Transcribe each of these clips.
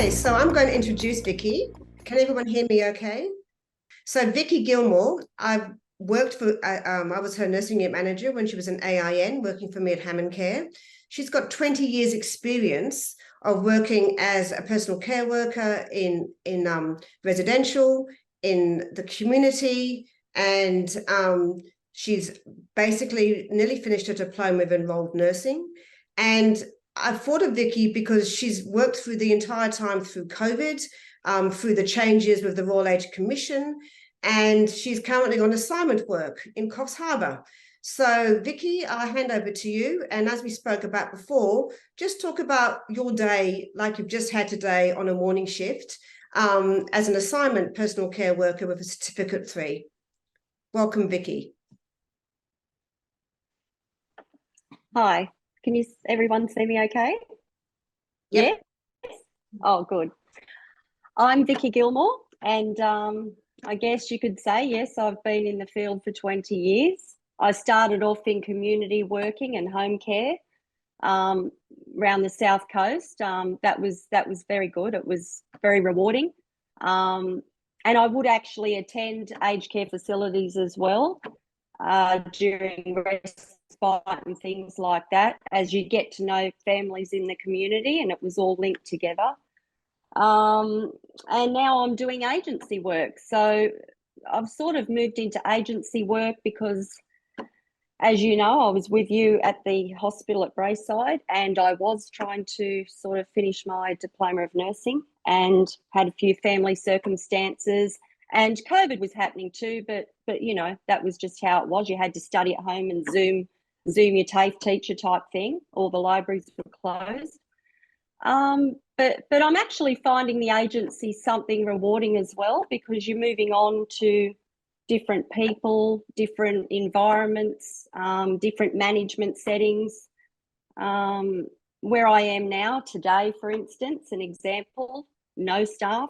Okay, so I'm going to introduce Vicky. Can everyone hear me okay? So Vicky Gilmore, I've worked for, I was her nursing unit manager when she was an AIN, working for me at Hammond Care. She's got 20 years experience of working as a personal care worker in residential, in the community, and she's basically nearly finished her diploma of enrolled nursing. And I thought of Vicky because she's worked through the entire time through COVID, through the changes with the Royal Age Commission, and she's currently on assignment work in Coffs Harbour. So Vicky, I'll hand over to you. And as we spoke about before, just talk about your day like you've just had today on a morning shift as an assignment personal care worker with a Certificate 3. Welcome, Vicky. Hi, can everyone see me okay? Yep. Yeah? Oh, good. I'm Vicky Gilmore, and I guess you could say, yes, I've been in the field for 20 years. I started off in community working and home care around the South Coast. That was very good. It was very rewarding. And I would actually attend aged care facilities as well during respite and things like that, as you get to know families in the community, and it was all linked together. And now I'm doing agency work. So I've sort of moved into agency work because, as you know, I was with you at the hospital at Braeside, and I was trying to sort of finish my diploma of nursing and had a few family circumstances, and COVID was happening too, but you know, that was just how it was. You had to study at home and Zoom your TAFE teacher type thing. All the libraries were closed. But I'm actually finding the agency something rewarding as well, because you're moving on to different people, different environments, different management settings. Where I am now today, for instance, an example, no staff.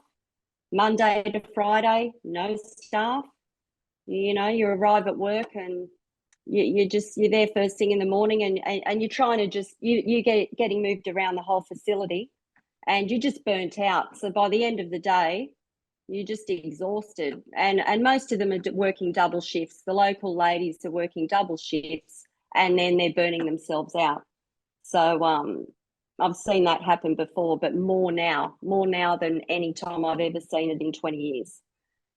Monday to Friday, no staff. You know, you arrive at work and you're there first thing in the morning, and you're trying to just you getting moved around the whole facility, and you're just burnt out. So by the end of the day, you're just exhausted, and most of them are working double shifts. The local ladies are working double shifts, and then they're burning themselves out. So I've seen that happen before, but more now than any time I've ever seen it in 20 years.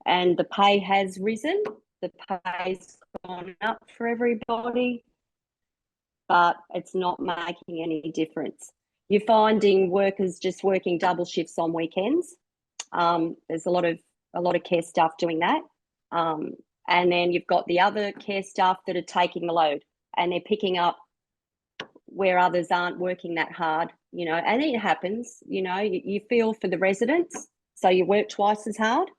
And the pay has risen. The pay's gone up for everybody, but it's not making any difference. You're finding workers just working double shifts on weekends. There's a lot of care staff doing that. And then you've got the other care staff that are taking the load, and they're picking up where others aren't working that hard, you know, and it happens, you know, you feel for the residents, so you work twice as hard.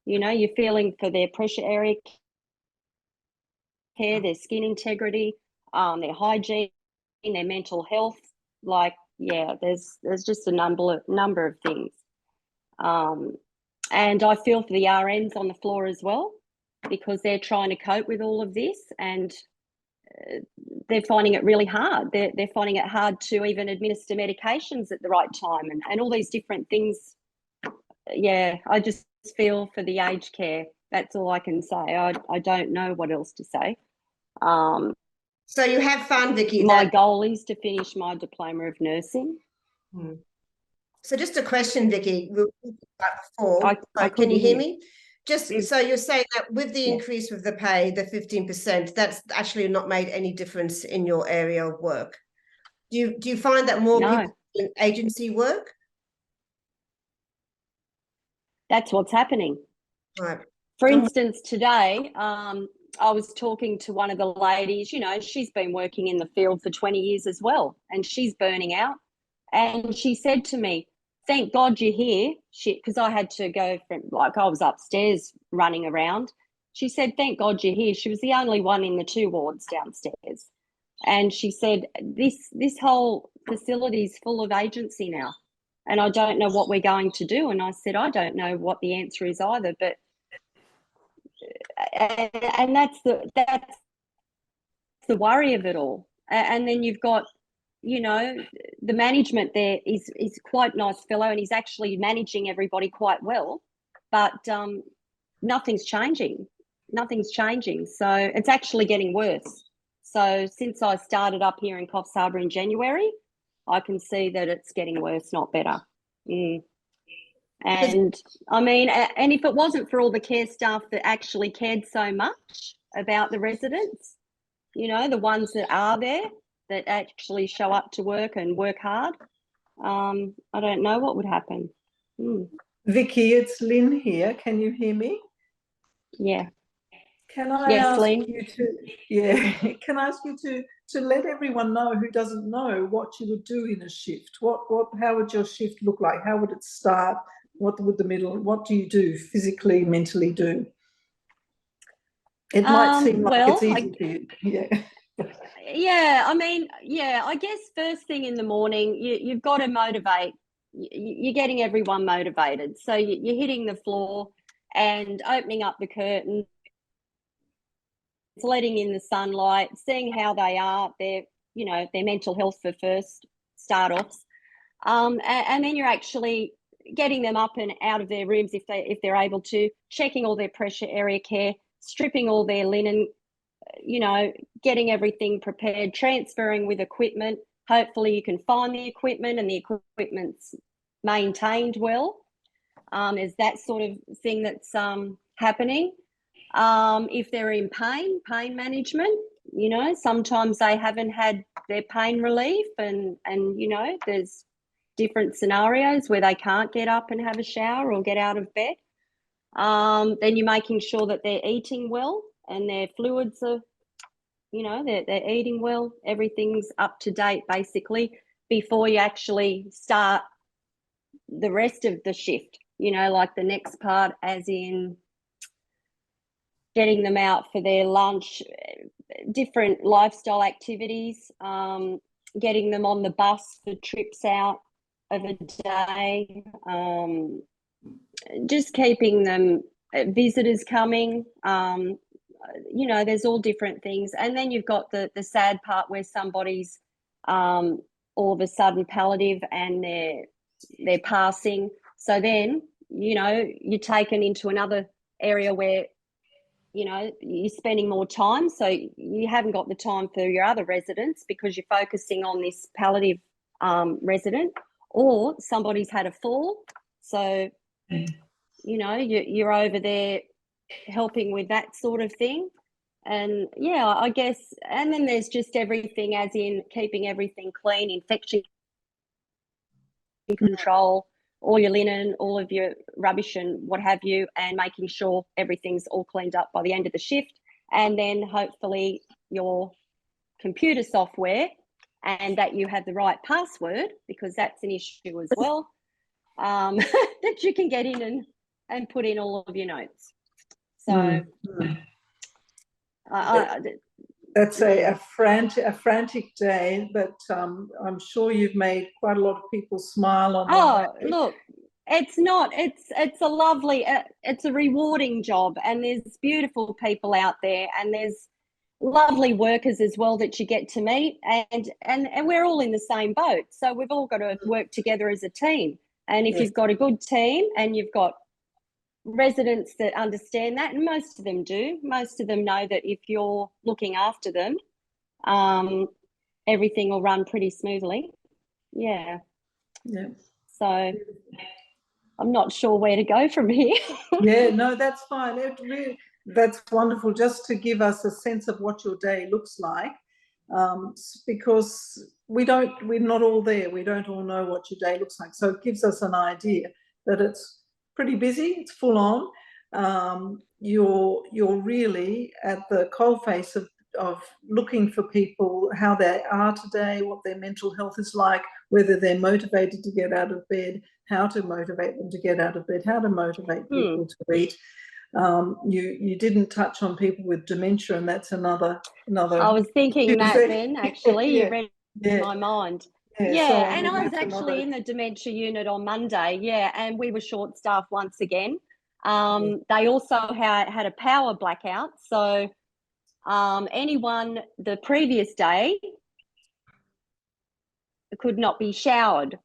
You know, you're feeling for their pressure area care, their skin integrity, their hygiene, their mental health. Like, yeah, there's just a number of things. And I feel for the RNs on the floor as well, because they're trying to cope with all of this, and they're finding it really hard. They're finding it hard to even administer medications at the right time, and all these different things. Yeah, I just feel for the aged care. That's all I can say. I don't know what else to say. So you have found, Vicky, my goal is to finish my diploma of nursing. So just a question, Vicky, before, can you hear me? So you're saying that with the increase of the pay, the 15%, that's actually not made any difference in your area of work. Do you find that more people in agency work? That's what's happening. Right. For instance, today, I was talking to one of the ladies. You know, she's been working in the field for 20 years as well, and she's burning out. And she said to me, "Thank God you're here," because I had to go from, like, I was upstairs running around. She said, "Thank God you're here." She was the only one in the 2 wards downstairs. And she said, this whole facility is full of agency now, and I don't know what we're going to do. And I said, I don't know what the answer is either, but and that's the worry of it all. And then you've got, you know, the management there is quite a nice fellow, and he's actually managing everybody quite well, but nothing's changing. Nothing's changing. So it's actually getting worse. So since I started up here in Coffs Harbour in January, I can see that it's getting worse, not better. And I mean, and if it wasn't for all the care staff that actually cared so much about the residents, you know, the ones that are there, that actually show up to work and work hard, I don't know what would happen. Vicky, it's Lynn here. Can you hear me? Yeah. Can I ask you to, can I ask you to let everyone know who doesn't know what you would do in a shift? How would your shift look like? How would it start? What would the middle, what do you do physically, mentally do? It might seem like it's easy to you. Yeah. Yeah, I mean, yeah, I guess first thing in the morning, you've got to motivate. You're getting everyone motivated. So you're hitting the floor and opening up the curtain, letting in the sunlight, seeing how they are, their mental health for first start-offs. And then you're actually getting them up and out of their rooms if they're able to, checking all their pressure area care, stripping all their linen, getting everything prepared, transferring with equipment. Hopefully you can find the equipment and the equipment's maintained well. Is that sort of thing that's happening. If they're in pain management, sometimes they haven't had their pain relief and there's different scenarios where they can't get up and have a shower or get out of bed. Then you're making sure that they're eating well and their fluids are, they're eating well. Everything's up to date basically before you actually start the rest of the shift, like the next part, as in getting them out for their lunch, different lifestyle activities, getting them on the bus for trips out of a day, just keeping them, visitors coming, there's all different things. And then you've got the sad part where somebody's all of a sudden palliative and they're passing. So then, you're taken into another area where, you're spending more time. So you haven't got the time for your other residents because you're focusing on this palliative resident, or somebody's had a fall. So, you're over there helping with that sort of thing. And yeah, I guess, and then there's just everything, as in keeping everything clean, infection control, all your linen, all of your rubbish and what have you, and making sure everything's all cleaned up by the end of the shift. And then hopefully your computer software, and that you have the right password, because that's an issue as well, that you can get in and put in all of your notes. So that's a frantic day, but I'm sure you've made quite a lot of people smile on that. Look, it's a lovely, it's a rewarding job, and there's beautiful people out there, and there's lovely workers as well that you get to meet, and we're all in the same boat, so we've all got to work together as a team. And if you've got a good team and you've got residents that understand that, and most of them do, most of them know that if you're looking after them, everything will run pretty smoothly. Yeah. So I'm not sure where to go from here. Yeah, no, that's fine. That's wonderful, just to give us a sense of what your day looks like, because we're not all there. We don't all know what your day looks like. So it gives us an idea that it's pretty busy, it's full on. You're really at the coalface of looking for people, how they are today, what their mental health is like, whether they're motivated to get out of bed, how to motivate them to get out of bed, how to motivate people to eat. You didn't touch on people with dementia, and that's another. I was thinking that then, actually. You read my mind. Yeah, and I was actually in the dementia unit on Monday, and we were short-staffed once again. They also had a power blackout, so anyone the previous day could not be showered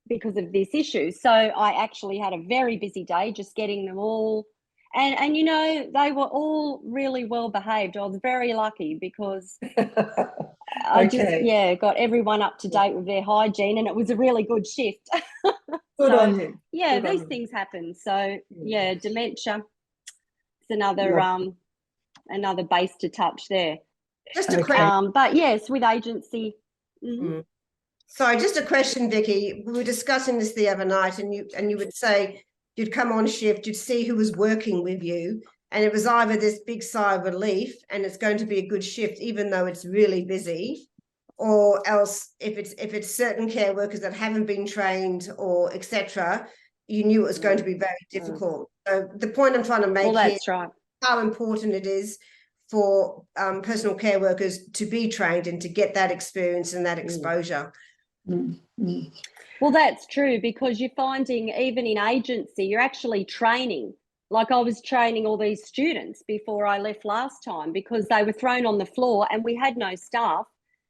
because of this issue. So I actually had a very busy day just getting them all. And you know, they were all really well behaved. I was very lucky because I just got everyone up to date with their hygiene, and it was a really good shift. Good on you. Yeah, Good these on things happen. So yeah, dementia is another another base to touch there. Just a question. But yes, with agency. Sorry, just a question, Vicky. We were discussing this the other night, and you would say you'd come on shift, you'd see who was working with you, and it was either this big sigh of relief and it's going to be a good shift, even though it's really busy, or else if it's certain care workers that haven't been trained or etc., you knew it was going to be very difficult. So the point I'm trying to make here is how important it is for personal care workers to be trained and to get that experience and that exposure. Well, that's true, because you're finding even in agency, you're actually training. Like I was training all these students before I left last time because they were thrown on the floor and we had no staff.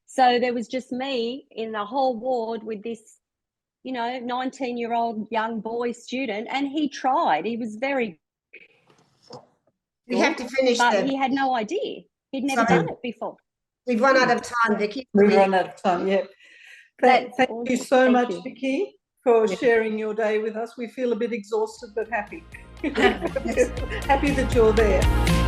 So there was just me in the whole ward with this, you know, 19-year-old young boy student, and he tried. He was very We have to finish but there. he had no idea. He'd never done it before. We've run out of time, Vicky. We've run out of time, yeah. Thank Awesome. you so much, Vicky, for sharing your day with us. We feel a bit exhausted, but happy. Happy that you're there.